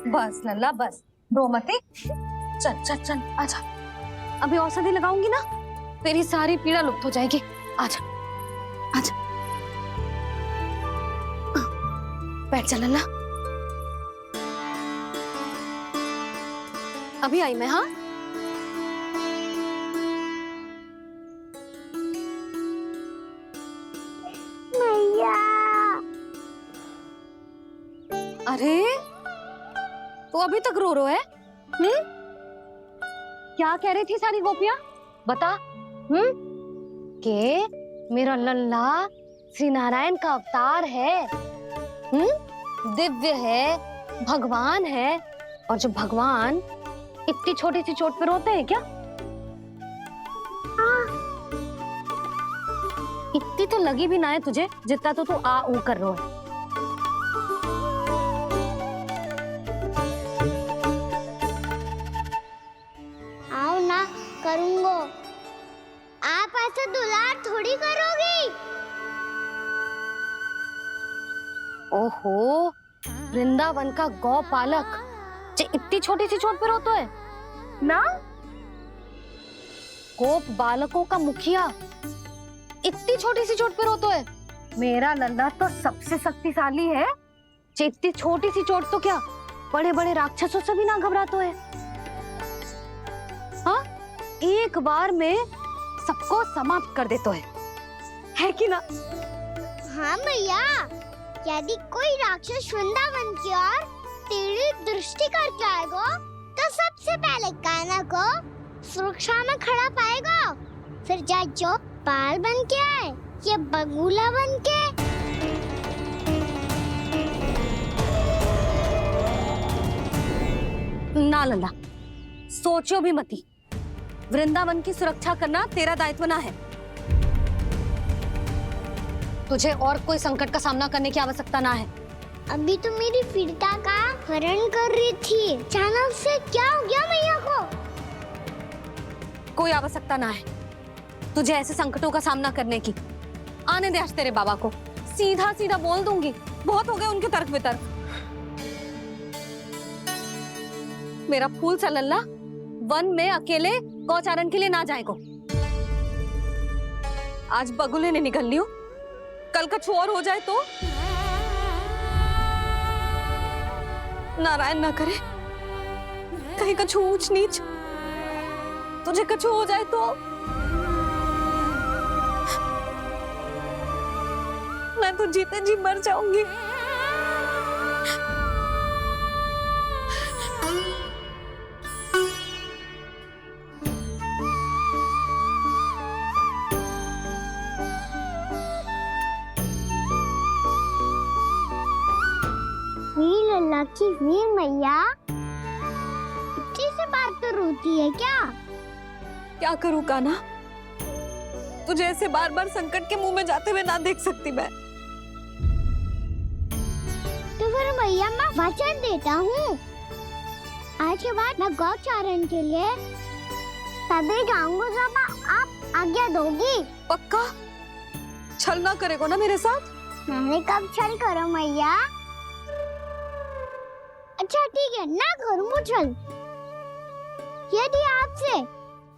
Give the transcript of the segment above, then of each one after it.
बस लल्ला बस, रो मत। चल चल चल आजा। अभी औषधि लगाऊंगी ना, तेरी सारी पीड़ा लुप्त हो जाएगी। आजा आजा, बैठ जा लल्ला। अभी आई मैं। हाँ मैया। अरे तू अभी तक रो है? क्या कह रही थी सारी गोपियां? बता। के मेरा लल्ला श्री नारायण का अवतार है, दिव्य है, भगवान है। और जब भगवान इतनी छोटी सी चोट पे रोते हैं क्या? इतनी तो लगी भी ना है तुझे जितना तो तू आ ऊ कर रो है। आओ ना करूंगो। आप ऐसे दुलार थोड़ी करोगी। ओहो, वृंदावन का गौपालक जो इतनी छोटी सी चोट पे रोता है ना? गोप बालकों का मुखिया इतनी छोटी सी चोट पे रोता है? मेरा लल्ला तो सबसे शक्तिशाली है, जो इतनी छोटी सी चोट तो क्या बड़े बड़े राक्षसों से भी ना घबराता है। हाँ, एक बार में सबको समाप्त कर देता है कि ना? हाँ मैया, यदि कोई राक्षस वृंदावन की ओर टेढ़ी दृष्टि करके आएगा तो सबसे पहले कान्हा को सुरक्षा में खड़ा पाएगा, फिर चाहे जो पाल बन के आए या बगुला बन के। ना लल्ला, सोचो भी मती। वृंदावन की सुरक्षा करना तेरा दायित्व ना है। तुझे और कोई संकट का सामना करने की आवश्यकता ना है। अभी तो मेरी पीड़िता का हरण कर रही थी, अचानक से क्या हो गया मैया को? कोई आवश्यकता ना है तुझे ऐसे संकटों का सामना करने की। आने दे आज तेरे बाबा को, सीधा सीधा बोल दूंगी। बहुत हो गए उनके तर्क वितर्क। मेरा फूल सा लल्ला वन में अकेले गौचारण के लिए ना जाए को। आज बगुले ने निकल लियो, कल का और हो जाए तो? नारायण ना करे, कहीं कछु ऊंच नीच तुझे कछु हो जाए तो? मैं तो जीते जी मर जाऊंगी। वीर लल्ला की वीर मैया इतनी सी बात तो रोती है क्या? क्या करूं कान्हा, तुझे ऐसे बार बार संकट के मुंह में जाते हुए ना देख सकती मैं। तो फिर मैया मैं वचन देता हूँ, आज के बाद मैं गौचारण के लिए तभी जाऊंगा जब आप आज्ञा दोगी। पक्का? छल ना करेगा ना मेरे साथ? मैंने कब छल करो मैया? अच्छा ठीक है, ना करूँ छल। यदि आपसे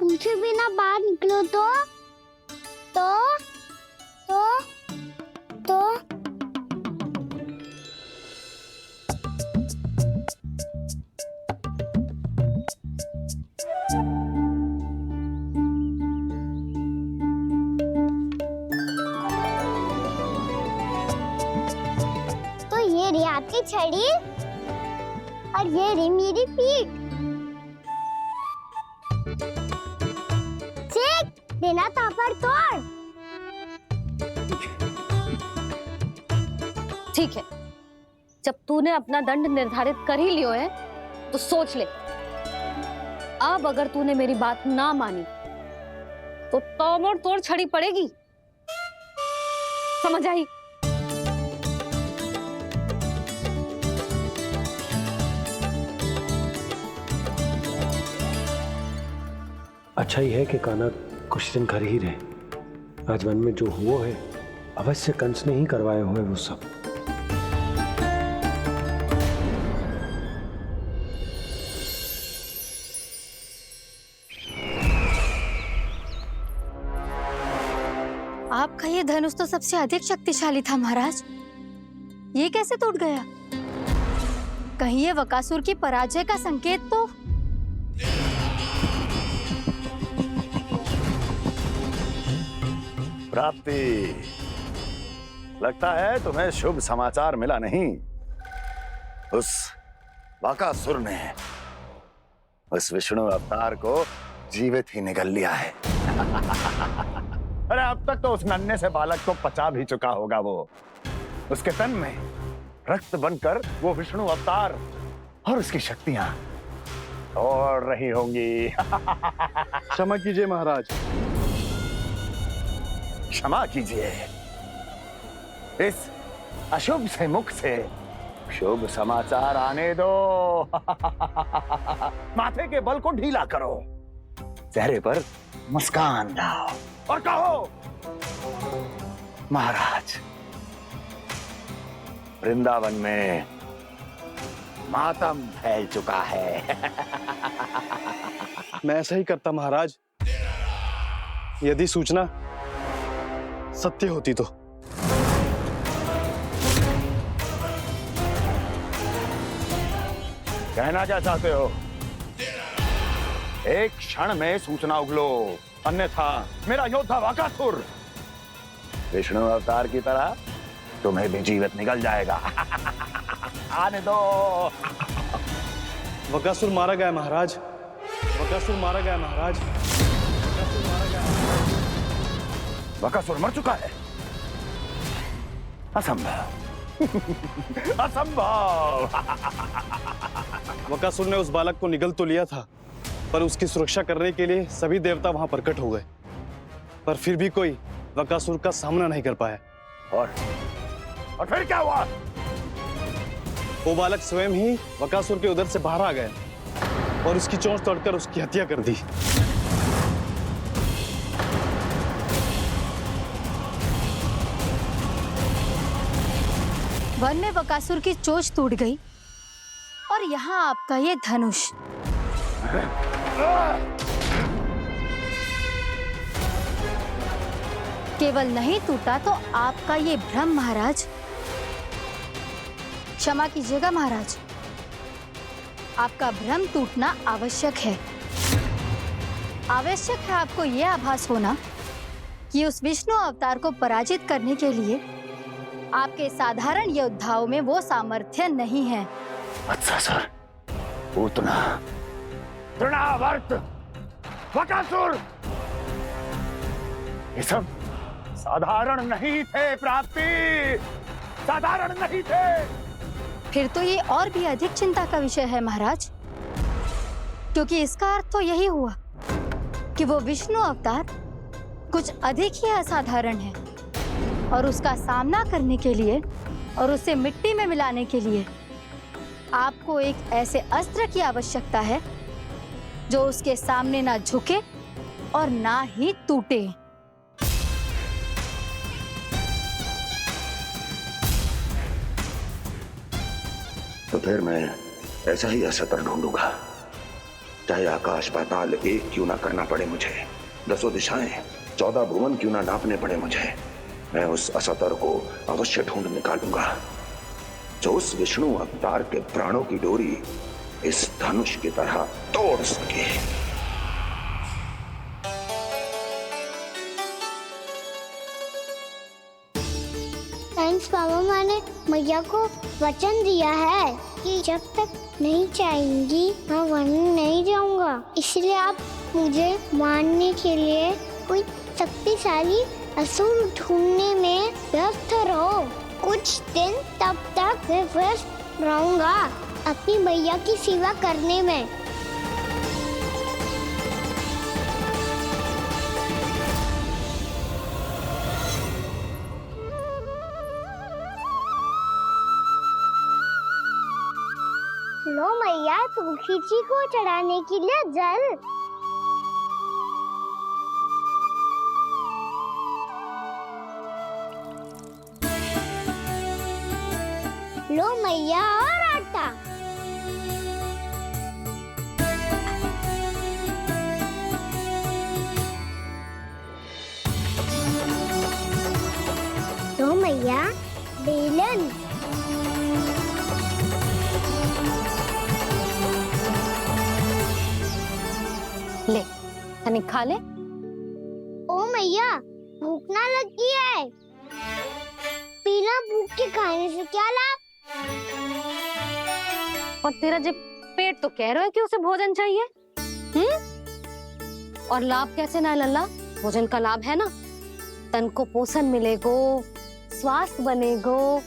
पूछे बिना बाहर निकलो तो ये रही आपकी छड़ी और ये रही मेरी पीठ। चेक देना तापर तोड़। ठीक है, जब तूने अपना दंड निर्धारित कर ही लियो है तो सोच ले, अब अगर तूने मेरी बात ना मानी तो तोड़ तोड़ छड़ी पड़ेगी। समझ आई? अच्छा ही है कि कान्हा कुछ दिन घर ही रहे। आज वन में जो हुआ है अवश्य कंस ने ही करवाए हुए वो सब। आपका ये धनुष तो सबसे अधिक शक्तिशाली था महाराज, ये कैसे टूट गया? कहीं ये बकासुर की पराजय का संकेत तो? प्राप्ति, लगता है तुम्हें शुभ समाचार मिला नहीं। उस बकासुर ने उस विष्णु अवतार को जीवित ही निगल लिया है। अरे अब तक तो उस नन्हे से बालक को पचा भी चुका होगा वो। उसके तन में रक्त बनकर वो विष्णु अवतार और उसकी शक्तियां और रही होंगी। क्षमा कीजिए महाराज। क्षमा कीजिए। इस अशुभ से मुख से शुभ समाचार आने दो। माथे के बल को ढीला करो, चेहरे पर मुस्कान लाओ और कहो, महाराज, वृंदावन में मातम फैल चुका है। मैं ऐसा ही करता महाराज, यदि सूचना सत्य होती तो। कहना क्या चाहते हो? एक क्षण में सूचना उगलो, अन्यथा मेरा योद्धा बकासुर विष्णु अवतार की तरह तुम्हें भी जीवित निकल जाएगा। आने दो। बकासुर मारा गया महाराज, बकासुर मारा गया महाराज, बकासुर मारा गया। बकासुर मर चुका है? असंभव। असंभव। बकासुर ने उस बालक को निगल तो लिया था, पर उसकी सुरक्षा करने के लिए सभी देवता वहां प्रकट हो गए, पर फिर भी कोई बकासुर का सामना नहीं कर पाया। और फिर क्या हुआ? वो बालक स्वयं ही बकासुर के उदर से बाहर आ गया और उसकी चोंच तोड़कर उसकी हत्या कर दी। वन में बकासुर की चोंच टूट गई और यहाँ आपका ये धनुष। केवल नहीं टूटा तो आपका ये भ्रम महाराज। क्षमा कीजिएगा महाराज, आपका भ्रम टूटना आवश्यक है। आवश्यक है आपको यह आभास होना कि उस विष्णु अवतार को पराजित करने के लिए आपके साधारण योद्धाओं में वो सामर्थ्य नहीं है। अच्छा सर, पूतना, तृणावर्त, बकासुर, ये सब साधारण नहीं थे प्राप्ति, साधारण नहीं थे। फिर तो ये और भी अधिक चिंता का विषय है महाराज, क्योंकि इसका अर्थ तो यही हुआ कि वो विष्णु अवतार कुछ अधिक ही असाधारण है और उसका सामना करने के लिए और उसे मिट्टी में मिलाने के लिए आपको एक ऐसे अस्त्र की आवश्यकता है जो उसके सामने ना झुके और ना ही टूटे। तो फिर मैं ऐसा ही असतर ढूंढूंगा, चाहे आकाश पाताल एक क्यों ना करना पड़े मुझे, 10 दिशाएं 14 भुवन क्यों ना नापने पड़े मुझे, मैं उस असतर को अवश्य ढूंढ निकालूंगा जो उस विष्णु अवतार के प्राणों की डोरी इस धनुष की तरह तोड़ सके। थैंक्स पापा, मैंने मैया को वचन दिया है कि जब तक नहीं चाहेंगी मैं वन नहीं जाऊंगा, इसलिए आप मुझे मारने के लिए कोई शक्तिशाली असुर ढूंढने में व्यस्त रहो। कुछ दिन तब तक मैं व्यस्त रहूंगा अपनी मैया की सेवा करने में। लो मैया, तुलसी जी को चढ़ाने के लिए जल। लो मैया, और आटा। मैया, बेलन। ले तनिक खा ले। ओ मैया, भूख ना लगी है। बिना भूख के खाने से क्या लाभ? और तेरा जब पेट तो कह रहा है कि उसे भोजन चाहिए। और लाभ कैसे ना है लल्ला? भोजन का लाभ है ना, तन को पोषण मिलेगो, स्वास्थ्य बनेगो,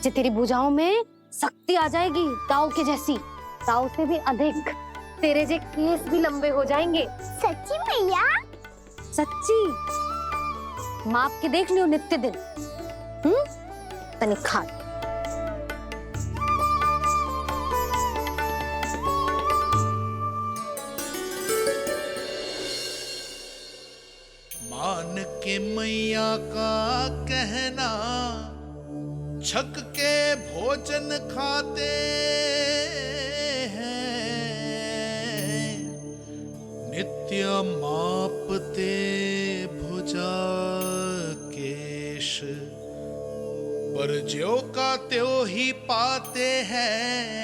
जो तेरी भुजाओं में शक्ति आ जाएगी, ताऊ के जैसी, ताऊ से भी अधिक। तेरे जे केस भी लंबे हो जाएंगे। सच्ची मैया? सच्ची। माप के देख लियो नित्य दिन। तनिक खा। मान के मैया का कहना, छक के भोजन खाते हैं, नित्य मापते भुजा केश, पर ज्यों का त्यों ही पाते हैं।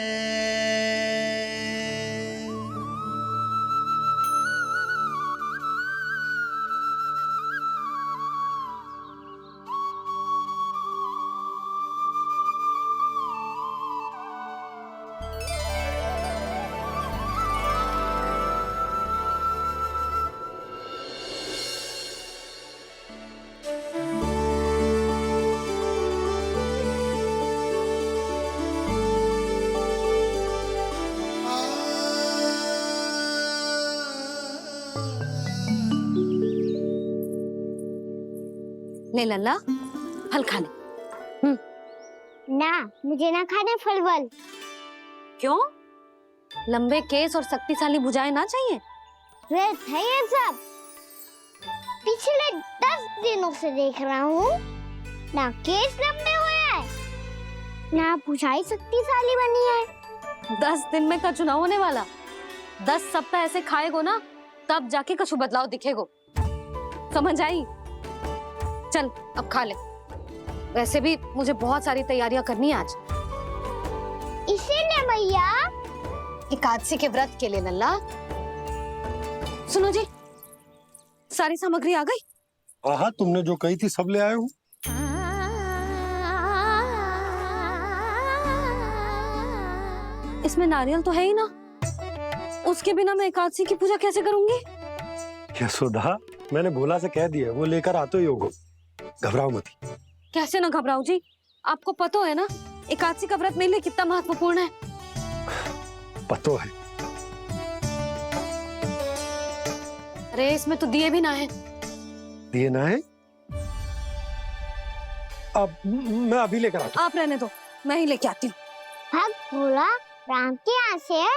ले लल्ला, फल खा ले। ना, मुझे ना खाने फल वल। क्यों? लंबे केस और शक्तिशाली भुजाएं ना चाहिए? व्यर्थ है ये सब। पिछले 10 दिनों से देख रहा हूँ, ना केस लंबे हुए हैं, ना भुजाएं शक्तिशाली बनी है। 10 दिन में का चुनाव होने वाला। 10 सप्ताह ऐसे खाएगो ना, तब जाके कछु बदलाव दिखेगो। समझ आई? चल अब खा ले। वैसे भी मुझे बहुत सारी तैयारियां करनी है आज। इसीलिए मैया, एकादशी के व्रत के लिए लल्ला। सुनो जी, सारी सामग्री आ गई? हाँ, तुमने जो कही थी सब ले आए हूँ। इसमें नारियल तो है ही ना, उसके बिना मैं एकादशी की पूजा कैसे करूंगी? यशोदा, मैंने भोला से कह दिया, वो लेकर आते ही होगो। घबराओ मत। कैसे ना घबराओ जी, आपको पता है ना एकादशी का व्रत मेरे लिए कितना महत्वपूर्ण है। पतो है। अरे इसमें तो दिए भी ना है। दिए ना है? अब मैं अभी लेकर आता हूँ। आप रहने दो, मैं ही लेके आती हूँ। भक्त भोला राम के यहाँ से है।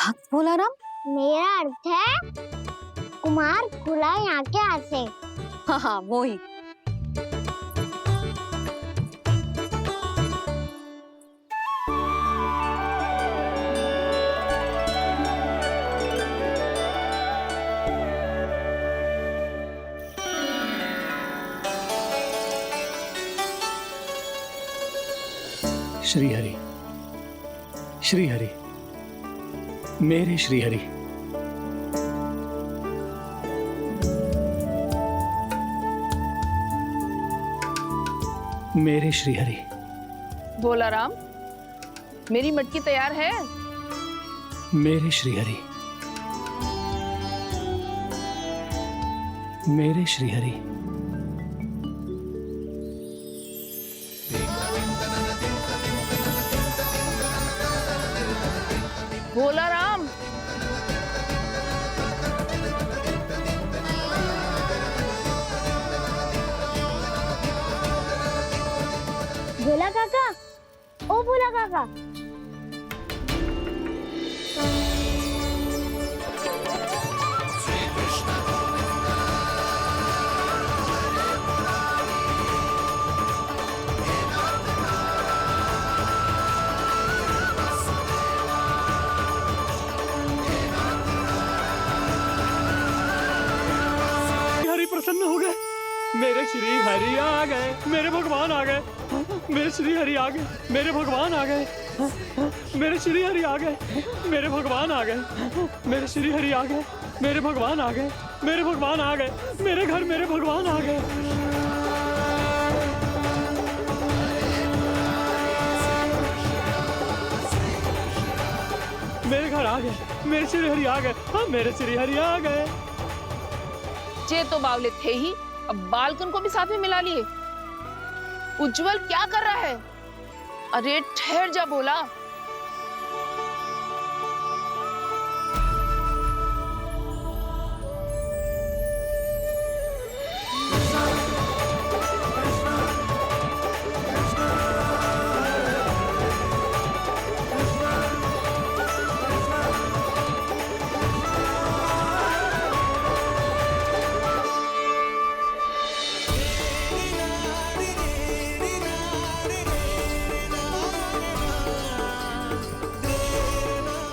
भक्त भोला राम? मेरा अर्थ है कुमार भोला यहाँ के यहाँ से। हाँ हाँ, वो ही। श्री हरि, श्री हरि, मेरे श्री हरि। मेरे श्री हरि। भोला राम, मेरी मटकी तैयार है? मेरे श्री हरि। मेरे श्री हरि। भोला राम, भोला काका, ओ भोला काका। हरि प्रसन्न हो गए। मेरे मेरे श्री हरि आ गए, मेरे भगवान आ गए, मेरे श्री हरि आ गए, मेरे भगवान आ गए, मेरे श्री हरि आ गए, मेरे भगवान आ गए, मेरे श्री हरि आ गए, मेरे भगवान आ गए, मेरे भगवान आ गए, मेरे घर मेरे भगवान आ गए। मेरे घर आ गए, मेरे श्री हरि आ गए, हाँ मेरे श्री हरि आ गए। जे तो बावले थे ही, अब बालकन को भी साथ में मिला लिए। उज्जवल क्या कर रहा है? अरे ठहर जा बोला।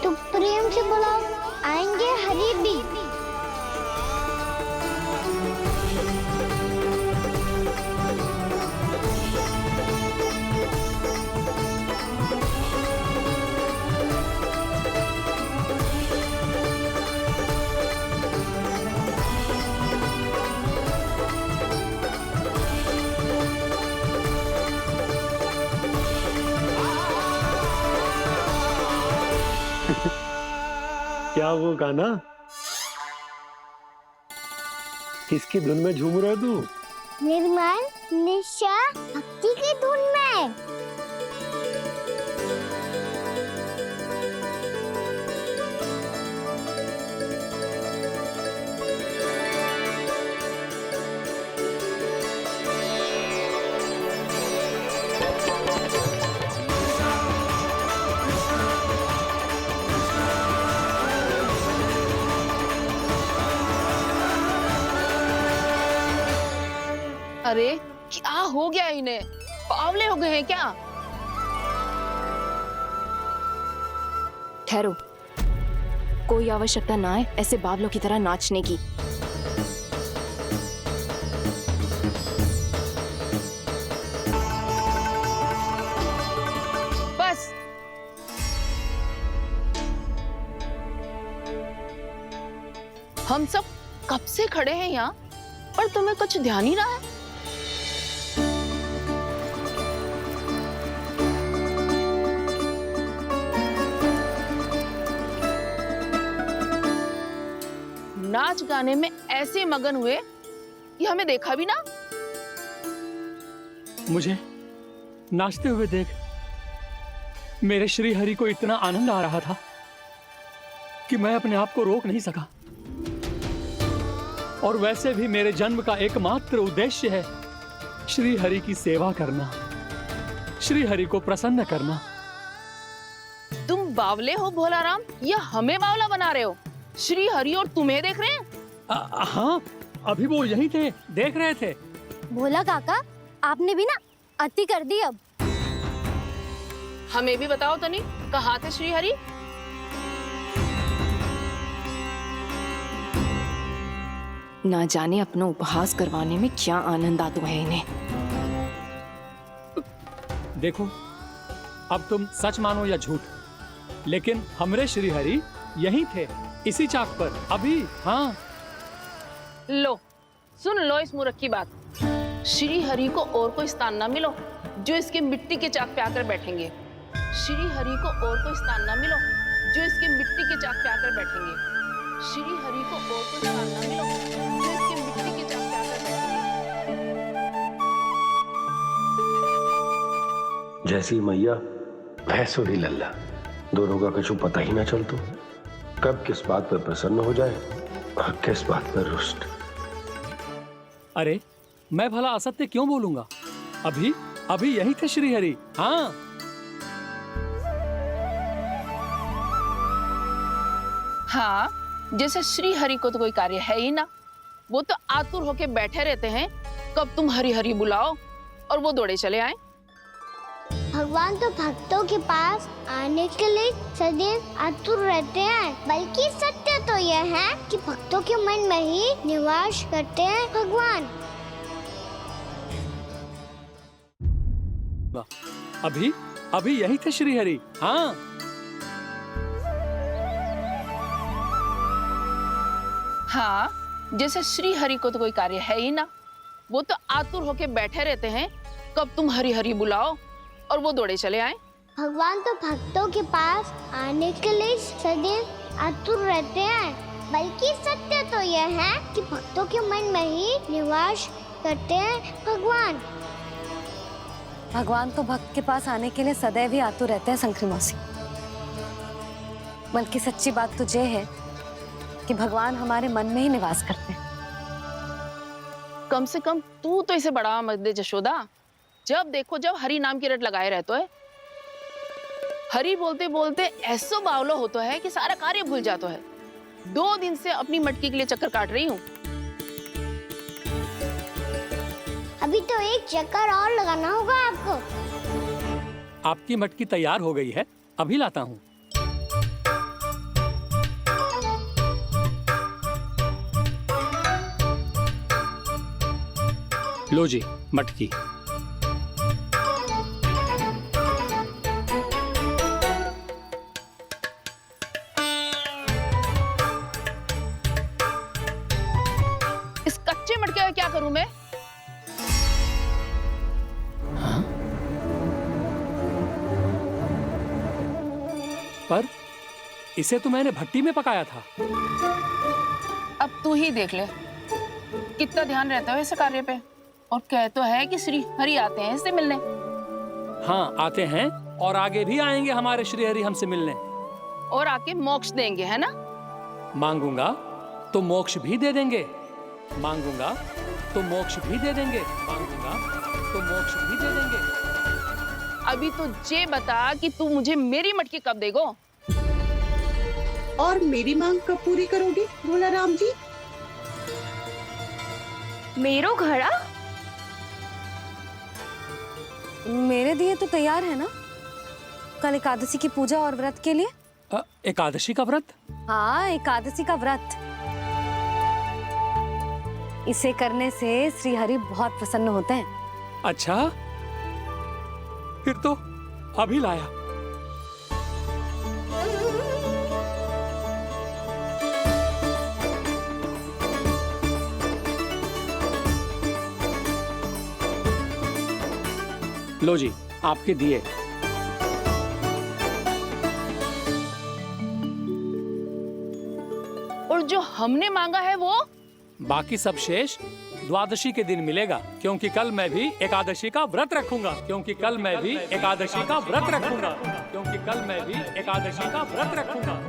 तो प्रेम से बुलाओ, आएंगे हरी भी। क्या वो गाना? किसकी धुन में झूम रहा तू? निर्मल निशा भक्ति की धुन में। अरे क्या हो गया इन्हें? बावले हो गए हैं क्या? ठहरो, कोई आवश्यकता ना है ऐसे बावलों की तरह नाचने की। बस हम सब कब से खड़े हैं यहाँ और तुम्हें कुछ ध्यान ही रहा है? नाच गाने में ऐसे मगन हुए कि हमें देखा भी ना। मुझे नाचते हुए देख मेरे श्री हरि को इतना आनंद आ रहा था कि मैं अपने आप को रोक नहीं सका। और वैसे भी मेरे जन्म का एकमात्र उद्देश्य है श्री हरि की सेवा करना, श्री हरि को प्रसन्न करना। तुम बावले हो भोलाराम या हमें बावला बना रहे हो? श्री हरि और तुम्हें देख रहे हैं? हाँ, अभी वो यहीं थे, देख रहे थे। भोला काका, आपने भी ना अति कर दी। अब हमें भी बताओ तनी, कहाँ थे श्री हरि? ना जाने अपना उपहास करवाने में क्या आनंद आता है इन्हें। देखो, अब तुम सच मानो या झूठ, लेकिन हमरे श्री हरि यहीं थे, इसी चाक पर अभी। हाँ, लो सुन लो इस मूर्ख की बात। श्री हरि को और कोई स्थान ना मिलो जो इसके मिट्टी के चाक पे आकर बैठेंगे। श्री हरि को और कोई स्थान ना मिलो जो इसके मिट्टी के चाक पे आकर बैठेंगे। श्री हरि को और कोई स्थान ना मिलो जो इसके मिट्टी के चाक पे आकर बैठेंगे। जैसी मैया भैंसुरी लल्ला, दोनों का कुछ पता ही ना चलतो। कब किस बात पर प्रसन्न हो जाए और किस बात पर रुष्ट। अरे मैं भला असत्य क्यों बोलूंगा? अभी अभी यही थे श्री हरि। हाँ, हाँ, जैसे श्री हरि को तो कोई कार्य है ही ना। वो तो आतुर होके बैठे रहते हैं कब तुम हरि हरि बुलाओ और वो दौड़े चले आए। भगवान तो भक्तों के पास आने के लिए सदैव आतुर रहते हैं। बल्कि सत्य तो यह है कि भक्तों के मन में ही निवास करते हैं भगवान। अभी अभी यही थे श्री हरि। हाँ हाँ, जैसे श्री हरि को तो कोई कार्य है ही ना, वो तो आतुर होके बैठे रहते हैं कब तुम हरि हरि बुलाओ और वो दौड़े चले आए। भगवान तो भक्तों के पास आने के लिए सदैव आतुर रहते हैं, बल्कि सत्य तो यह है कि भक्तों के मन में ही निवास करते हैं भगवान। भगवान तो भक्त के पास आने के लिए सदैव ही आतुर रहते हैं शंकरी मौसी। बल्कि सच्ची बात तो ये है कि भगवान हमारे मन में ही निवास करते हैं। कम से कम तू तो इसे बढ़ावा मत दे जशोदा। जब देखो जब हरि नाम की रट लगाए रहते है। हरि बोलते बोलते ऐसो बावलो होता है कि सारा कार्य भूल जाता है। 2 दिन से अपनी मटकी के लिए चक्कर काट रही हूँ। अभी तो एक चक्कर और लगाना होगा आपको। आपकी मटकी तैयार हो गई है, अभी लाता हूँ। लो जी मटकी। इस कच्चे मटके का क्या करूं मैं? पर इसे तो मैंने भट्टी में पकाया था। अब तू ही देख ले कितना ध्यान रहता है इस कार्य पे। और कह तो है कि श्री हरि आते हैं इससे मिलने। हाँ आते हैं और आगे भी आएंगे हमारे श्री हरि हमसे मिलने। और आके मोक्ष देंगे, है ना? मांगूंगा तो मोक्ष भी दे देंगे, मांगूंगा तो मोक्ष भी दे देंगे, मांगूंगा तो मोक्ष भी दे देंगे। अभी तो ये बता कि तू मुझे मेरी मटकी कब देगो? और मेरी मांग कब पूरी करोगी भोला राम जी? मेरो घड़ा मेरे दिए तो तैयार है ना, कल एकादशी की पूजा और व्रत के लिए। एकादशी का व्रत? हाँ, एकादशी का व्रत। इसे करने से श्री हरि बहुत प्रसन्न होते हैं। अच्छा, फिर तो अभी लाया। लो जी आपके दिए। और जो हमने मांगा है वो? बाकी सब शेष द्वादशी के दिन मिलेगा, क्योंकि कल मैं भी एकादशी का व्रत रखूंगा, क्योंकि कल मैं भी एकादशी का व्रत रखूंगा, क्योंकि कल मैं भी एकादशी का व्रत रखूंगा।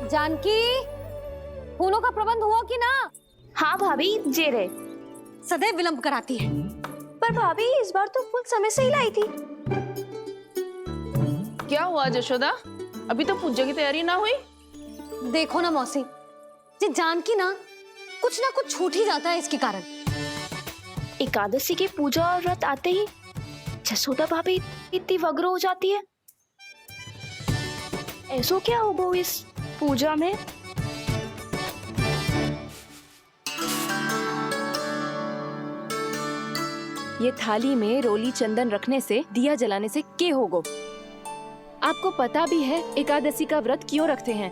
जानकी, फूलों का प्रबंध हुआ कि ना? हाँ भाभी, जे रहे। सदैव विलंब कराती है। पर भाभी इस बार तो फूल समय से ही लाई थी। क्या हुआ जशोदा? अभी तो पूजा की तैयारी ना हुई? देखो ना मौसी, ये जानकी ना कुछ छूट ही जाता है इसके कारण। एकादशी की पूजा और व्रत आते ही जसोदा भाभी इतनी वग्र हो जाती है। ऐसो क्या हो गो इस पूजा में? ये थाली में रोली चंदन रखने से, दिया जलाने से के होगो? आपको पता भी है एकादशी का व्रत क्यों रखते हैं?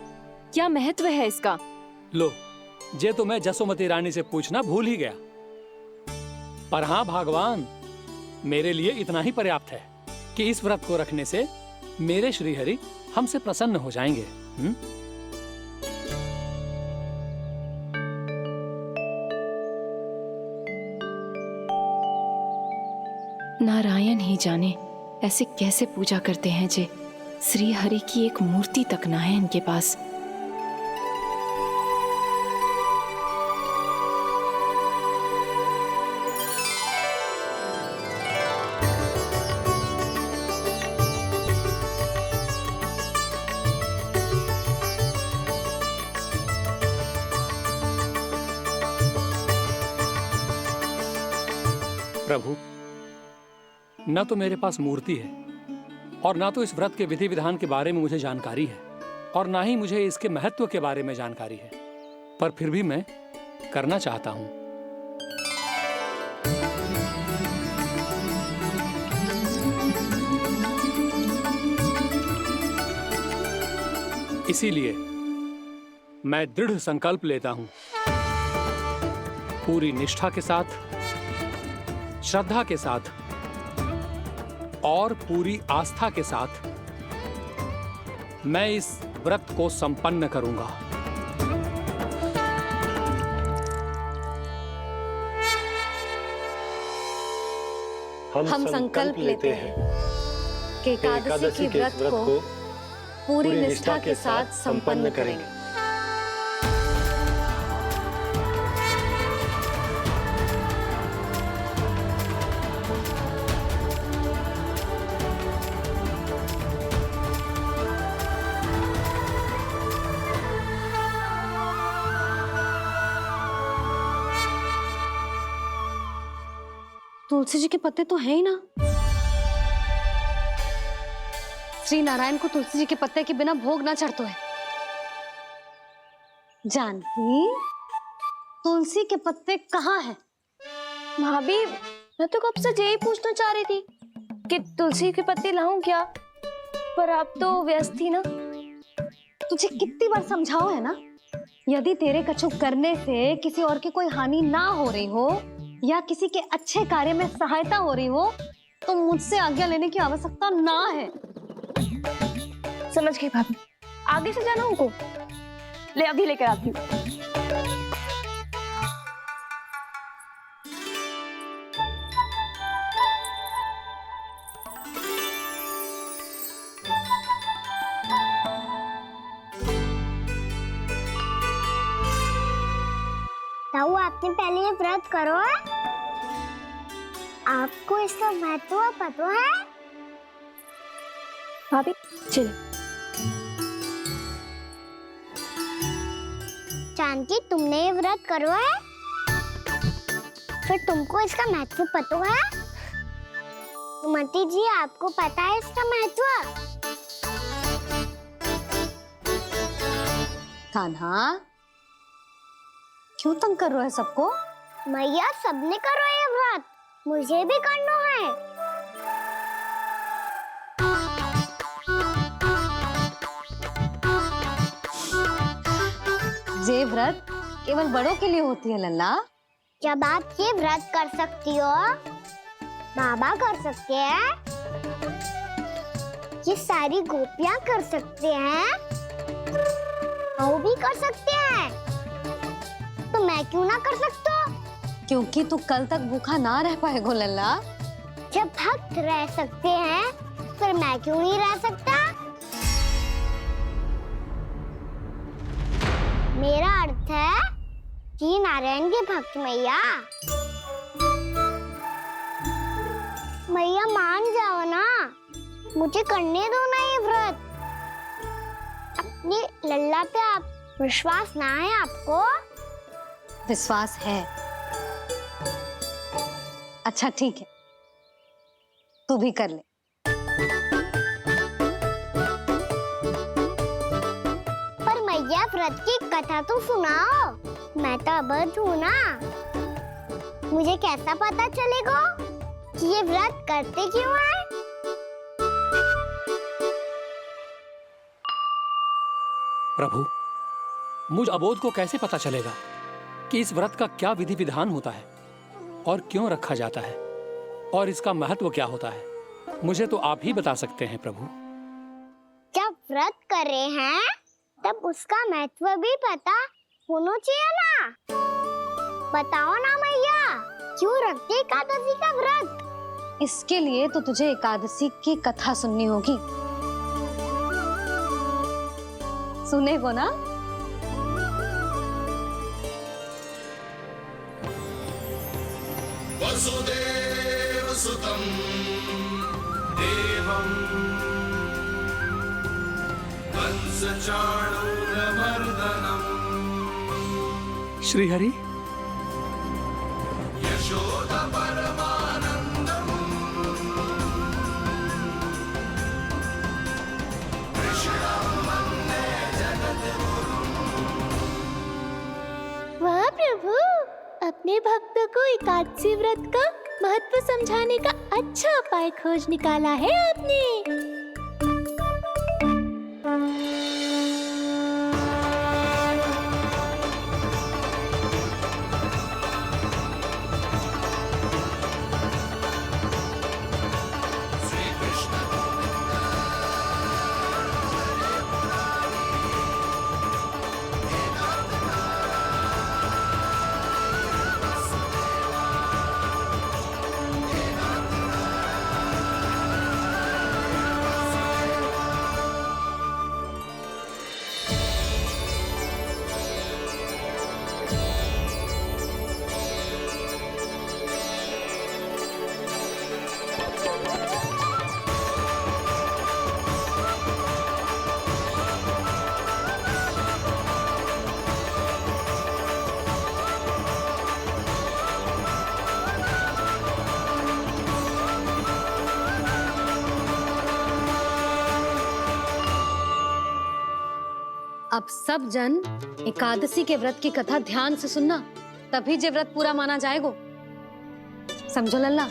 क्या महत्व है इसका? लो, जे तो मैं जसोमती रानी से पूछना भूल ही गया। पर हाँ भगवान, मेरे लिए इतना ही पर्याप्त है कि इस व्रत को रखने से मेरे श्री हरि हमसे प्रसन्न हो जाएंगे। नारायण ही जाने ऐसे कैसे पूजा करते हैं जे श्री हरि की एक मूर्ति तक ना है इनके पास। प्रभु, न तो मेरे पास मूर्ति है और ना तो इस व्रत के विधि विधान के बारे में मुझे जानकारी है और ना ही मुझे इसके महत्व के बारे में जानकारी है, पर फिर भी मैं करना चाहता हूं। इसीलिए मैं दृढ़ संकल्प लेता हूं, पूरी निष्ठा के साथ, श्रद्धा के साथ और पूरी आस्था के साथ मैं इस व्रत को संपन्न करूंगा। हम संकल्प लेते हैं कि एकादशी के व्रत को पूरी निष्ठा के साथ संपन्न करेंगे। तुलसी जी के पत्ते तो हैं ही ना। श्री नारायण को तुलसी जी के पत्ते के बिना भोग ना चढ़तो है। जानकी, तुलसी के पत्ते कहाँ हैं? भाभी, मैं तो कब से यही पूछना चाह रही थी कि तुलसी के पत्ते लाऊं क्या, पर आप तो व्यस्त थी ना। तुझे कितनी बार समझाओ है ना, यदि तेरे कछु करने से किसी और की कोई हानि ना हो रही हो या किसी के अच्छे कार्य में सहायता हो रही हो तो मुझसे आज्ञा लेने की आवश्यकता ना है। समझ गई भाभी, आगे से जाना उनको। ले अभी लेकर आती हूँ। ताऊ, आपने पहले ये व्रत करो है? आपको इसका महत्व पता है? भाभी चल। जानकी, तुमने ये व्रत करो है? फिर तुमको इसका महत्व पता है? सुमति जी, आपको पता है इसका महत्व? कान्हा, क्यों तंग कर रहा है सबको? मैया, सबने करो ये व्रत, मुझे भी करना है। ये व्रत केवल बड़ों के लिए होती है लल्ला। जब आप ये व्रत कर सकती हो, बाबा कर सकते हैं, ये सारी गोपियां कर सकते हैं, वो भी कर सकते हैं, तो मैं क्यों ना कर सकता? क्योंकि तू कल तक भूखा ना रह पाएगो लल्ला। जब भक्त रह सकते हैं, फिर मैं क्यों नहीं रह सकता? मेरा अर्थ है कि नारायण के भक्त मैया। मैया मान जाओ ना, मुझे करने दो ना ये व्रत। अपनी लल्ला पे आप विश्वास ना है आपको? विश्वास है। अच्छा ठीक है, तू भी कर ले। पर मैया, व्रत की कथा तो सुनाओ। मैं तो अबध हूँ ना, मुझे कैसा पता चलेगा कि ये व्रत करते क्यों हैं? प्रभु, मुझ अबोध को कैसे पता चलेगा कि इस व्रत का क्या विधि विधान होता है और क्यों रखा जाता है और इसका महत्व क्या होता है? मुझे तो आप ही बता सकते हैं प्रभु। जब व्रत कर रहे हैं तब उसका महत्व भी पता होना चाहिए ना। बताओ ना मैया, क्यों रखते एकादशी का व्रत? इसके लिए तो तुझे एकादशी की कथा सुननी होगी। सुनेगो ना? वसुदेव सुतं देवं कंसचाणूरमर्दनम् श्रीहरि, यशोदा परमानंदम् अपने भक्तों को एकादशी व्रत का महत्व समझाने का अच्छा उपाय खोज निकाला है आपने। अब सब जन एकादशी के व्रत की कथा ध्यान से सुनना, तभी जे व्रत पूरा माना जाएगो। समझो लल्ला।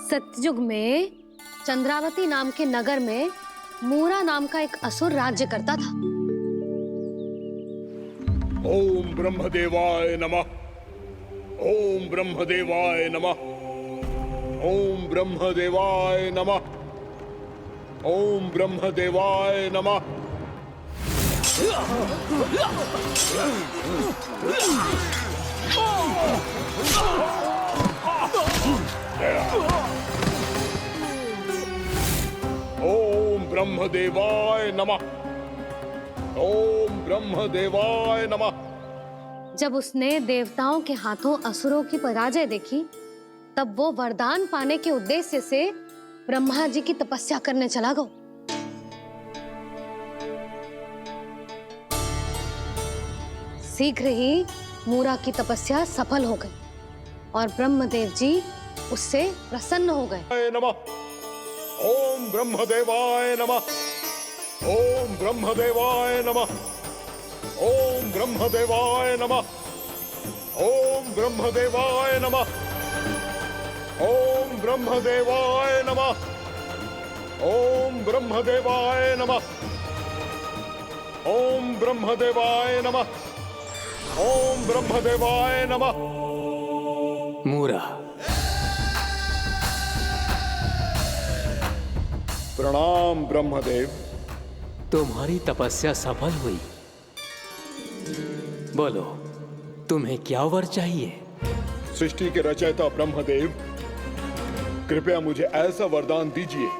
सतयुग में चंद्रावती नाम के नगर में मूरा नाम का एक असुर राज्य करता था। ओम ब्रह्मदेवाय नमः। ओम ब्रह्मदेवाय नमः। ओम ब्रह्मदेवाय नमः। ओम ब्रह्मदेवाय नमः। ओम ब्रह्मदेवाय नमः। ओम ब्रह्मदेवाय नमः। जब उसने देवताओं के हाथों असुरों की पराजय देखी, तब वो वरदान पाने के उद्देश्य से ब्रह्मा जी की तपस्या करने चला गया। शीघ्र ही मूरा की तपस्या सफल हो गई और ब्रह्मदेव जी उससे प्रसन्न हो गए। नमः। ओम ब्रह्मदेवाय नमः। ओम ब्रह्मदेवाय नमः। ओम ब्रह्मदेवाय नमः। ओम ब्रह्मदेवाय नमः। ओम ब्रह्मदेवाय नमः। ओम ब्रह्मदेवाय नमः। ओम ब्रह्मदेवाय नमः। ओम ब्रह्मदेवाय नमः। मूरा, प्रणाम ब्रह्मदेव। तुम्हारी तपस्या सफल हुई। बोलो, तुम्हें क्या वर चाहिए? सृष्टि के रचयिता ब्रह्मदेव, कृपया मुझे ऐसा वरदान दीजिए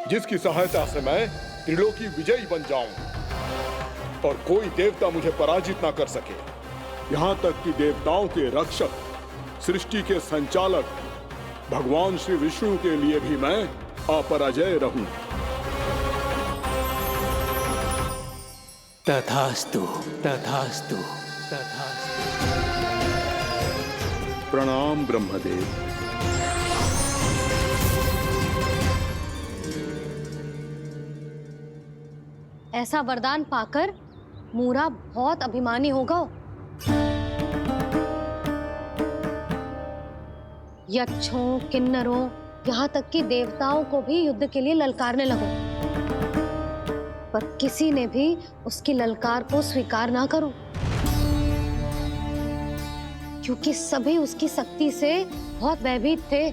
जिसकी सहायता से मैं त्रिलोकी विजयी बन जाऊं और कोई देवता मुझे पराजित ना कर सके। यहाँ तक कि देवताओं के रक्षक, सृष्टि के संचालक भगवान श्री विष्णु के लिए भी मैं अपराजय रहूं। तथास्तु, तथास्तु, तथास्तु। प्रणाम ब्रह्मदेव। ऐसा वरदान पाकर मूरा बहुत अभिमानी होगा। यक्षों, किन्नरों, यहाँ तक कि देवताओं को भी युद्ध के लिए ललकारने लगो, पर किसी ने भी उसकी ललकार को स्वीकार ना करो, क्योंकि सभी उसकी शक्ति से बहुत भयभीत थे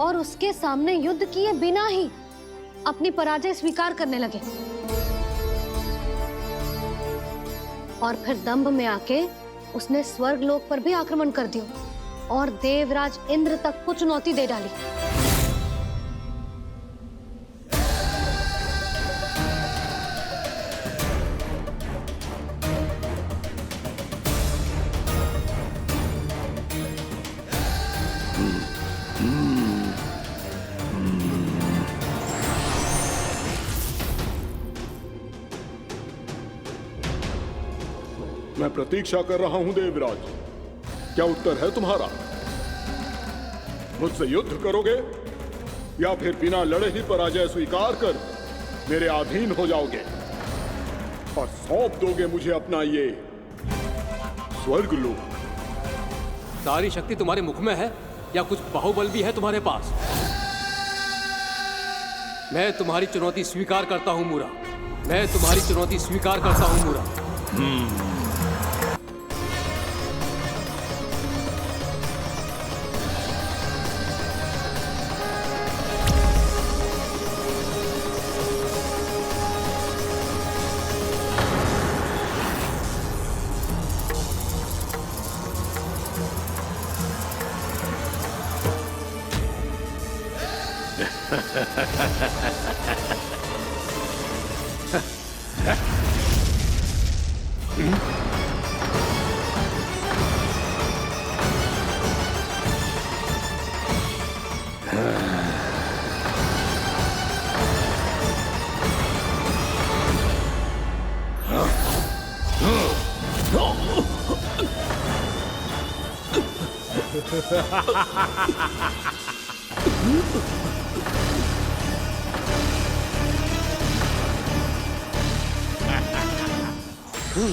और उसके सामने युद्ध किए बिना ही अपनी पराजय स्वीकार करने लगे और फिर दंभ में आके उसने स्वर्ग लोक पर भी आक्रमण कर दिया और देवराज इंद्र तक को चुनौती दे डाली। मैं प्रतीक्षा कर रहा हूं देवराज। क्या उत्तर है तुम्हारा? मुझसे युद्ध करोगे या फिर बिना लड़े ही पराजय स्वीकार कर मेरे अधीन हो जाओगे और सौंप दोगे मुझे अपना ये स्वर्ग लोक? सारी शक्ति तुम्हारे मुख में है या कुछ बाहुबल भी है तुम्हारे पास? मैं तुम्हारी चुनौती स्वीकार करता हूं मूरा। मैं तुम्हारी चुनौती स्वीकार करता हूं मूरा।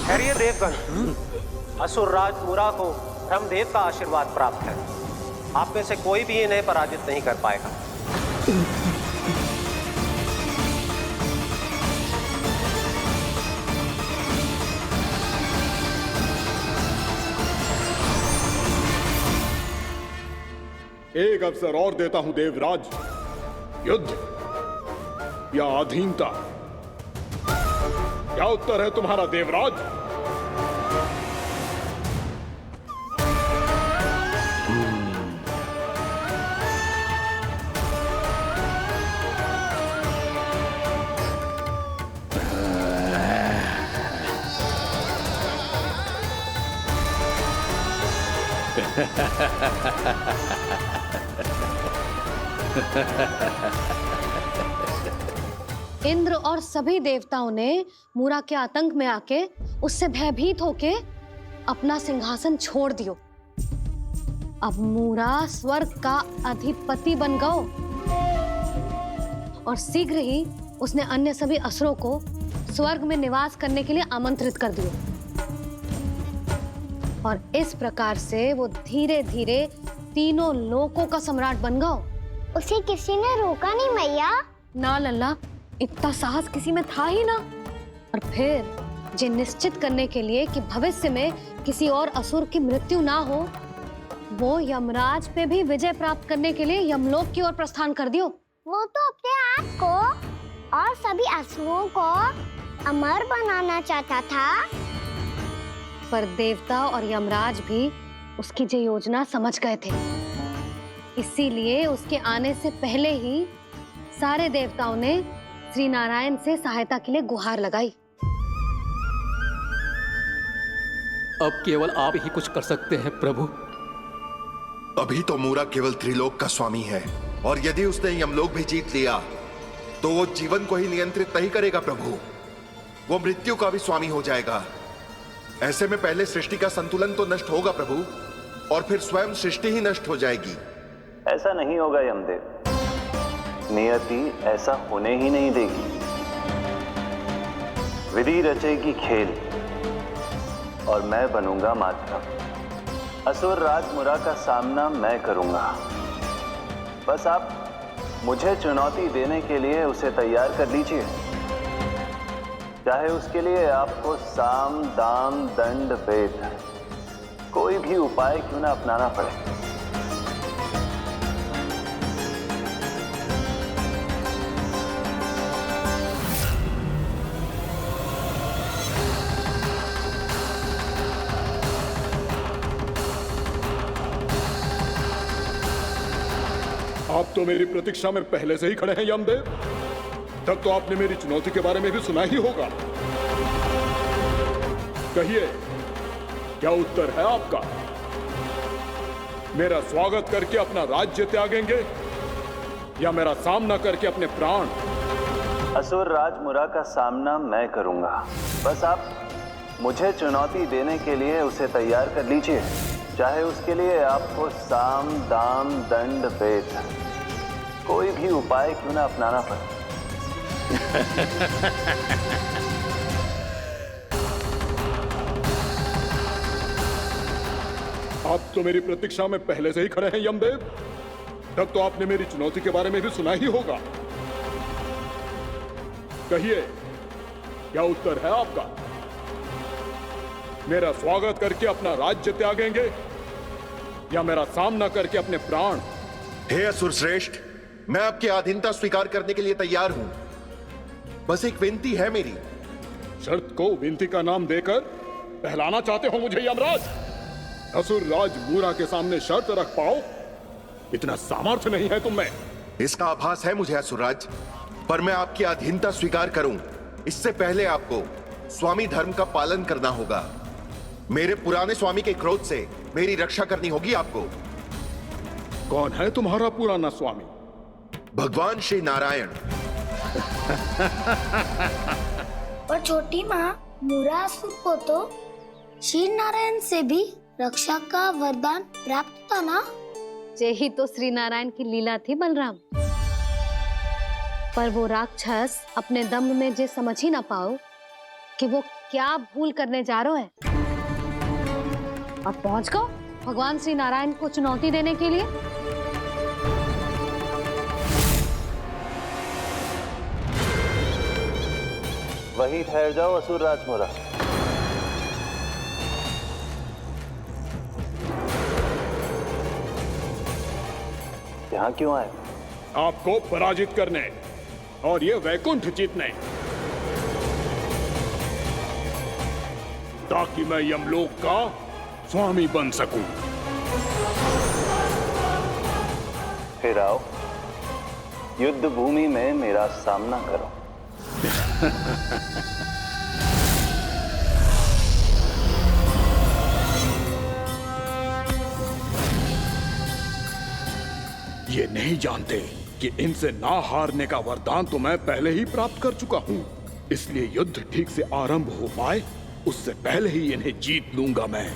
खैरिए देवगण, असुर राज मूरा को ब्रह्मदेव का आशीर्वाद प्राप्त है। आप में से कोई भी इन्हें पराजित नहीं कर पाएगा। एक अवसर और देता हूं देवराज। युद्ध या अधीनता, क्या उत्तर है तुम्हारा देवराज? इंद्र और सभी देवताओं ने मूरा के आतंक में आके उससे भयभीत होके अपना सिंहासन छोड़ दियो। अब मूरा स्वर्ग का अधिपति बन गयो और शीघ्र ही उसने अन्य सभी असुरों को स्वर्ग में निवास करने के लिए आमंत्रित कर दियो। और इस प्रकार से वो धीरे धीरे तीनों लोकों का सम्राट बन गयो। उसे किसी ने रोका नहीं मैया? ना लल्ला, इतना साहस किसी में था ही ना। और फिर ये निश्चित करने के लिए कि भविष्य में किसी और असुर की मृत्यु ना हो, वो यमराज पे भी विजय प्राप्त करने के लिए यमलोक की ओर प्रस्थान कर दियो। वो तो अपने आप को और सभी असुरों को अमर बनाना चाहता था। पर देवता और यमराज भी उसकी ये योजना समझ गए थे। इसीलिए उसके आने से पहले ही सारे देवताओं ने श्री नारायण से सहायता के लिए गुहार लगाई। अब केवल आप ही कुछ कर सकते हैं प्रभु। अभी तो मूरा केवल त्रिलोक का स्वामी है, और यदि उसने यमलोक भी जीत लिया तो वो जीवन को ही नियंत्रित नहीं करेगा प्रभु, वो मृत्यु का भी स्वामी हो जाएगा। ऐसे में पहले सृष्टि का संतुलन तो नष्ट होगा प्रभु, और फिर स्वयं सृष्टि ही नष्ट हो जाएगी। ऐसा नहीं होगा यमदेव, नियति ऐसा होने ही नहीं देगी। विधि रचेगी खेल और मैं बनूंगा माध्यम। असुर राज मूरा का सामना मैं करूंगा। बस आप मुझे चुनौती देने के लिए उसे तैयार कर लीजिए, चाहे उसके लिए आपको साम दाम दंड भेद कोई भी उपाय क्यों ना अपनाना पड़े। आप तो मेरी प्रतीक्षा में पहले से ही खड़े हैं यमदेव। तब तो आपने मेरी चुनौती के बारे में भी सुना ही होगा। कहिए, क्या उत्तर है आपका? मेरा स्वागत करके अपना राज्य त्यागेंगे या मेरा सामना करके अपने प्राण? असुर राज मूरा का सामना मैं करूंगा। बस आप मुझे चुनौती देने के लिए उसे तैयार कर लीजिए, चाहे उसके लिए आपको साम दाम दंड भेद कोई भी उपाय क्यों ना अपनाना पड़े। आप तो मेरी प्रतीक्षा में पहले से ही खड़े हैं यमदेव। तब तो आपने मेरी चुनौती के बारे में भी सुना ही होगा। कहिए, क्या उत्तर है आपका? मेरा स्वागत करके अपना राज्य त्यागेंगे या मेरा सामना करके अपने प्राण? हे असुर श्रेष्ठ, मैं आपकी अधीनता स्वीकार करने के लिए तैयार हूं। बस एक विनती है मेरी। शर्त को विनती का नाम देकर पहलाना चाहते हो मुझे यमराज? असुर राज मूरा के सामने शर्त रख पाओ, इतना सामर्थ्य नहीं है तुम में। इसका आभास है मुझे असुरराज, पर मैं आपकी अधीनता स्वीकार करूं इससे पहले आपको स्वामी धर्म का पालन करना होगा। मेरे पुराने स्वामी के क्रोध से मेरी रक्षा करनी होगी आपको। कौन है तुम्हारा पुराना स्वामी? भगवान श्री नारायण। और छोटी माँ मूरासुर को तो श्री नारायण से भी रक्षा का वरदान प्राप्त था ना? यही तो श्री नारायण की लीला थी बलराम। पर वो राक्षस अपने दम में जे समझ ही ना पाओ कि वो क्या भूल करने जा रहे है, और पहुंच गो भगवान श्री नारायण को चुनौती देने के लिए। वहीं ठहर जाओ असुर राज मूरा। यहां क्यों आए? आपको पराजित करने और ये वैकुंठ जीतने, ताकि मैं यमलोक का स्वामी बन सकूं। फिर आओ, युद्ध भूमि में मेरा सामना करो। ये नहीं जानते कि इनसे ना हारने का वरदान तो मैं पहले ही प्राप्त कर चुका हूं। इसलिए युद्ध ठीक से आरंभ हो पाए उससे पहले ही इन्हें जीत लूंगा मैं।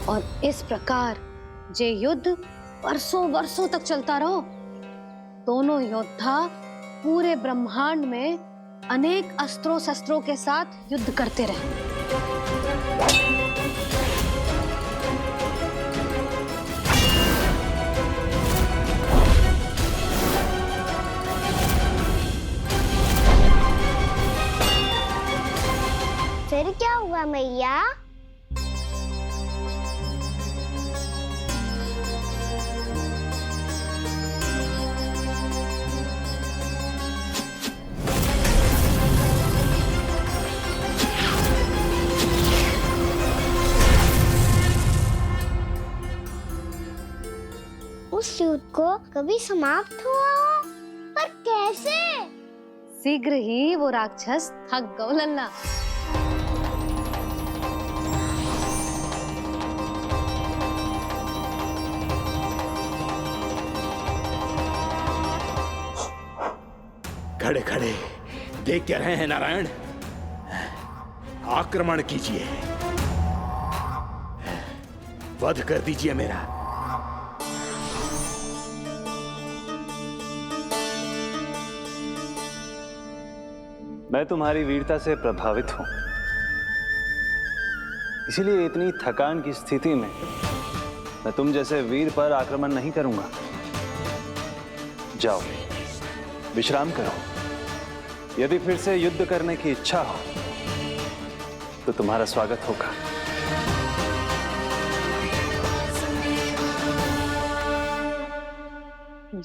और इस प्रकार जे युद्ध वर्षों वर्षों तक चलता रहो। दोनों योद्धा पूरे ब्रह्मांड में अनेक अस्त्रों शस्त्रों के साथ युद्ध करते रहे। फिर क्या हुआ मैया? उस युद्ध को कभी समाप्त हुआ हो, पर कैसे? शीघ्र ही वो राक्षस थक गौ लल्ला। खड़े खड़े देख क्या रहे हैं नारायण? आक्रमण कीजिए, वध कर दीजिए मेरा। मैं तुम्हारी वीरता से प्रभावित हूं, इसीलिए इतनी थकान की स्थिति में मैं तुम जैसे वीर पर आक्रमण नहीं करूंगा। जाओ विश्राम करो। यदि फिर से युद्ध करने की इच्छा हो तो तुम्हारा स्वागत होगा।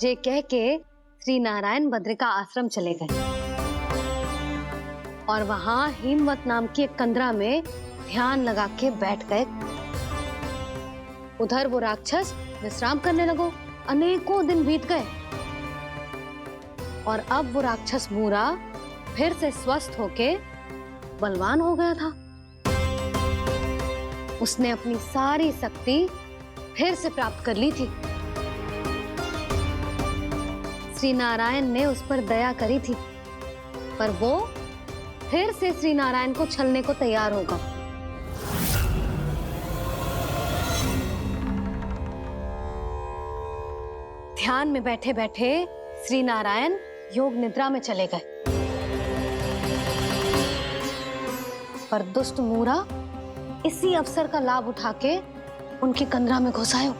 जे कह के श्री नारायण बद्रिका आश्रम चले गए और वहां हिम्मत नाम की एक कंदरा में ध्यान लगा के बैठ गए। उधर वो राक्षस विश्राम करने लगो। अनेकों दिन बीत गए और अब वो राक्षस मूरा फिर से स्वस्थ होके बलवान हो गया था। उसने अपनी सारी शक्ति फिर से प्राप्त कर ली थी। श्री नारायण ने उस पर दया करी थी, पर वो फिर से श्री नारायण को छलने को तैयार होगा। ध्यान में बैठे बैठे श्री नारायण योग निद्रा में चले गए, पर दुष्ट मूरा इसी अवसर का लाभ उठा के उनकी कंदरा में घुस आयो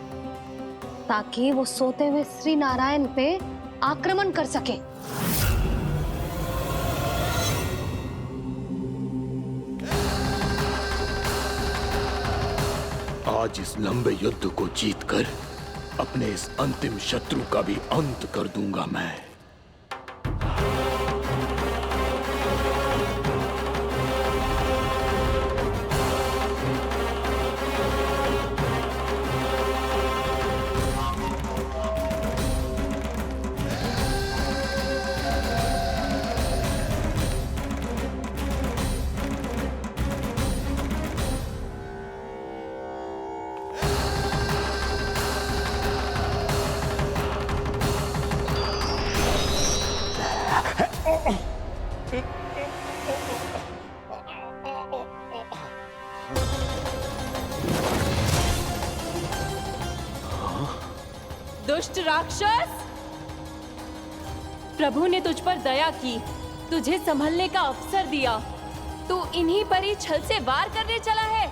ताकि वो सोते हुए श्री नारायण पे आक्रमण कर सके। आज इस लंबे युद्ध को जीतकर अपने इस अंतिम शत्रु का भी अंत कर दूंगा मैं। दुष्ट राक्षस, प्रभु ने तुझ पर दया की, तुझे संभलने का अवसर दिया। तू इन्हीं पर ही छल से वार करने चला है।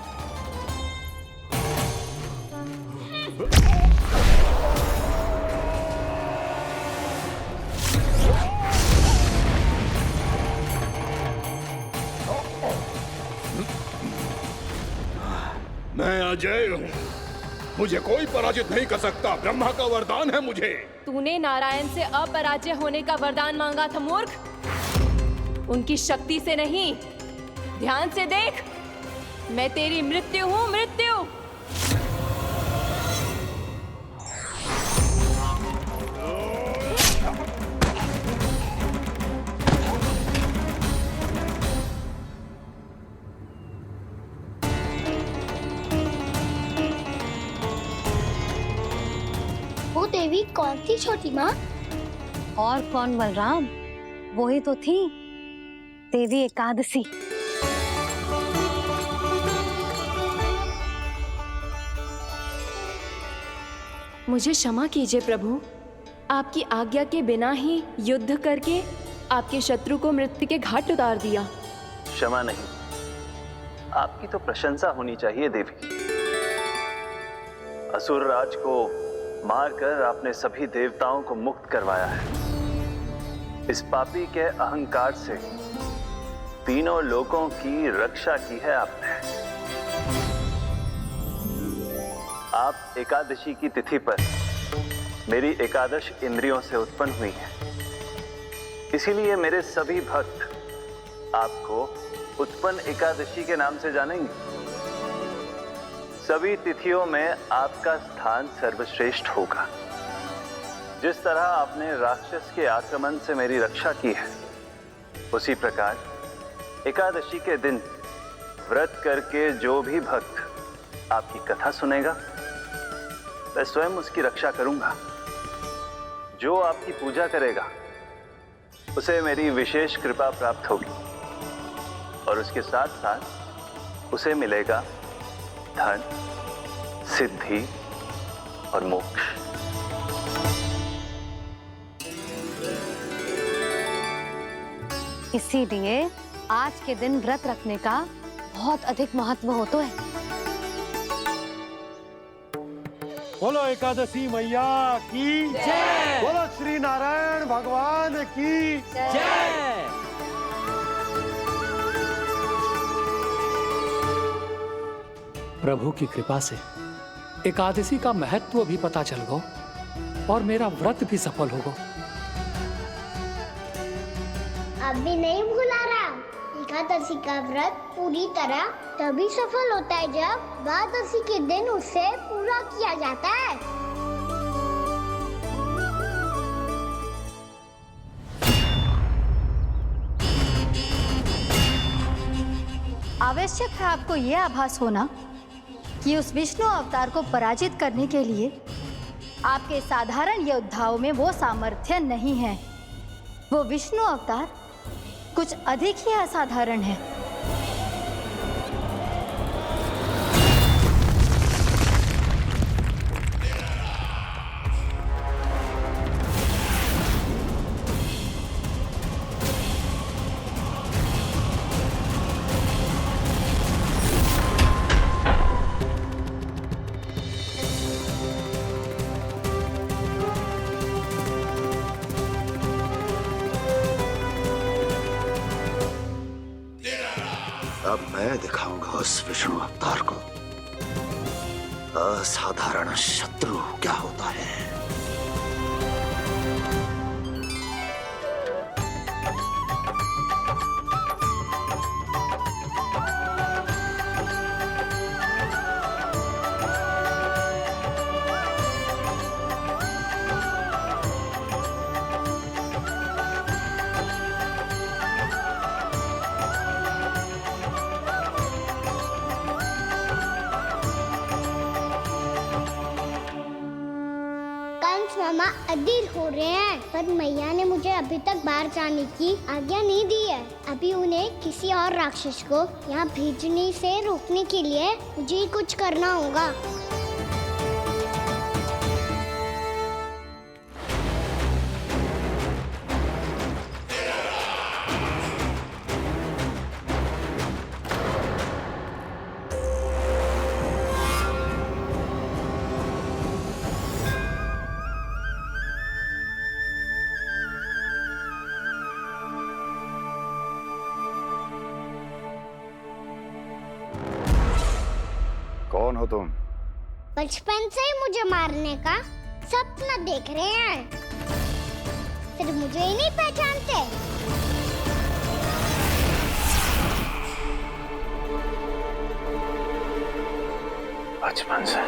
मैं अजय हूँ, मुझे कोई पराजित नहीं कर सकता। ब्रह्मा का वरदान है मुझे। तूने नारायण से अपराजय होने का वरदान मांगा था मूर्ख, उनकी शक्ति से नहीं। ध्यान से देख, मैं तेरी मृत्यु हूँ, मृत्यु। वो देवी कौन थी छोटी माँ? और कौन बलराम, वो ही तो थी देवी एकादशी। मुझे क्षमा कीजिए प्रभु, आपकी आज्ञा के बिना ही युद्ध करके आपके शत्रु को मृत्यु के घाट उतार दिया। क्षमा नहीं, आपकी तो प्रशंसा होनी चाहिए देवी। असुर राज को मारकर आपने सभी देवताओं को मुक्त करवाया है। इस पापी के अहंकार से तीनों लोकों की रक्षा की है आपने। आप एकादशी की तिथि पर मेरी एकादश इंद्रियों से उत्पन्न हुई हैं। इसीलिए मेरे सभी भक्त आपको उत्पन्न एकादशी के नाम से जानेंगे। सभी तिथियों में आपका स्थान सर्वश्रेष्ठ होगा। जिस तरह आपने राक्षस के आक्रमण से मेरी रक्षा की है, उसी प्रकार एकादशी के दिन व्रत करके जो भी भक्त आपकी कथा सुनेगा, मैं स्वयं उसकी रक्षा करूंगा। जो आपकी पूजा करेगा, उसे मेरी विशेष कृपा प्राप्त होगी और उसके साथ साथ उसे मिलेगा धन, सिद्धि और मोक्ष। इसीलिए आज के दिन व्रत रखने का बहुत अधिक महत्व होता है। बोलो एकादशी मैया की जय। बोलो श्री नारायण भगवान की जय। प्रभु की कृपा से एकादशी का महत्व भी पता चल गो और मेरा व्रत भी सफल होगा। अभी नहीं भूला रहा, एकादशी का व्रत पूरी तरह तभी सफल होता है जब द्वादशी के दिन उसे पूरा किया जाता है। आवश्यक है आपको यह आभास होना कि उस विष्णु अवतार को पराजित करने के लिए आपके साधारण योद्धाओं में वो सामर्थ्य नहीं है। वो विष्णु अवतार कुछ अधिक ही असाधारण है। अब मैं दिखाऊंगा उस विष्णु अवतार को असाधारण शत्रु क्या होता है। मामा अधीर हो रहे हैं, पर मैया ने मुझे अभी तक बाहर जाने की आज्ञा नहीं दी है। अभी उन्हें किसी और राक्षस को यहाँ भेजने से रोकने के लिए मुझे कुछ करना होगा। कौन हो तुम? बचपन से ही मुझे मारने का सपना देख रहे हैं, फिर मुझे ही नहीं पहचानते। बचपन से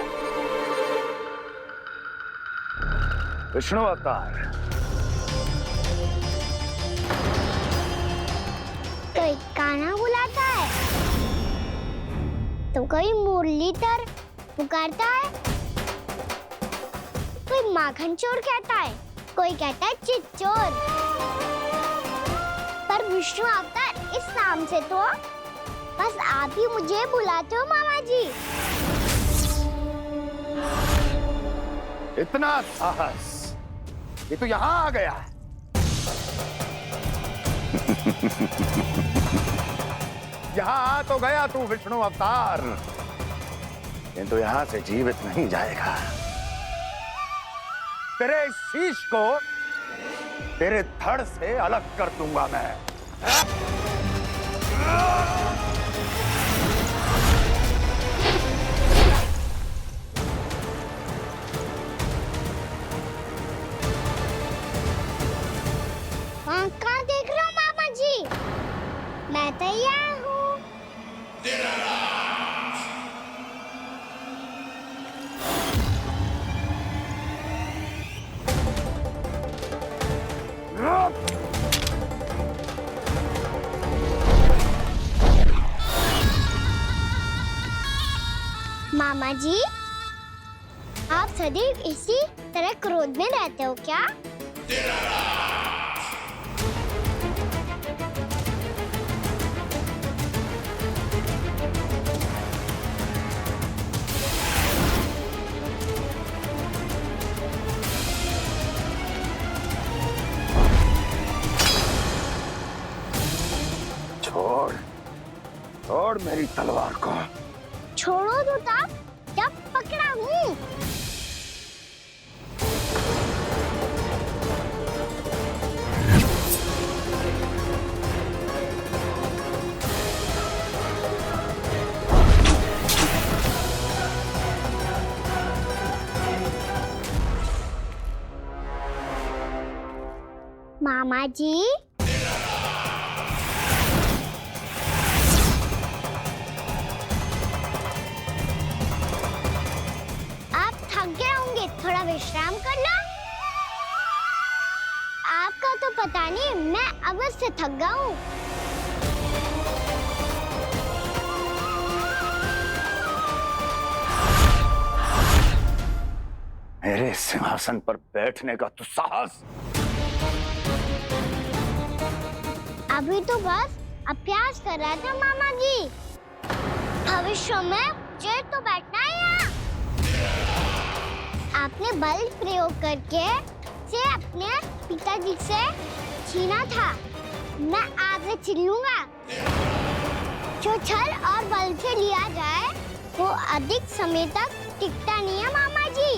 विष्णु अवतार। कोई गाना बुलाता है तो कोई मुरलीधर पुकारता है, कोई माखन चोर कहता है, कोई कहता है चिच्चोर। पर विष्णु अवतार इस नाम से तो बस आप ही मुझे बुलाते हो मामा जी। इतना साहस, ये तो यहाँ आ गया। यहाँ आ तो गया तू विष्णु अवतार, किंतु यहाँ से जीवित नहीं जाएगा। तेरे इस शीश को तेरे धड़ से अलग कर दूंगा मैं। वहाँ कहाँ देख रहे हो मामा जी? मैं तैयार हूँ। मामा जी, आप सदैव इसी तरह क्रोध में रहते हो क्या? छोड़, छोड़ मेरी तलवार को। छोड़ो तो तब जब पकड़ा हूँ। मामा जी, आप थक गए होंगे, थोड़ा विश्राम कर लो। आपका तो पता नहीं, मैं अवश्य से थक गया हूँ। मेरे सिंहासन पर बैठने का तो साहस। अभी तो बस अभ्यास कर रहा था मामा जी। भविष्य में मुझे तो बैठना है यहाँ। आपने बल प्रयोग करके से अपने पिताजी से छीना था, मैं आपसे छीन लूंगा। जो छल और बल से लिया जाए वो अधिक समय तक टिकता नहीं है मामा जी।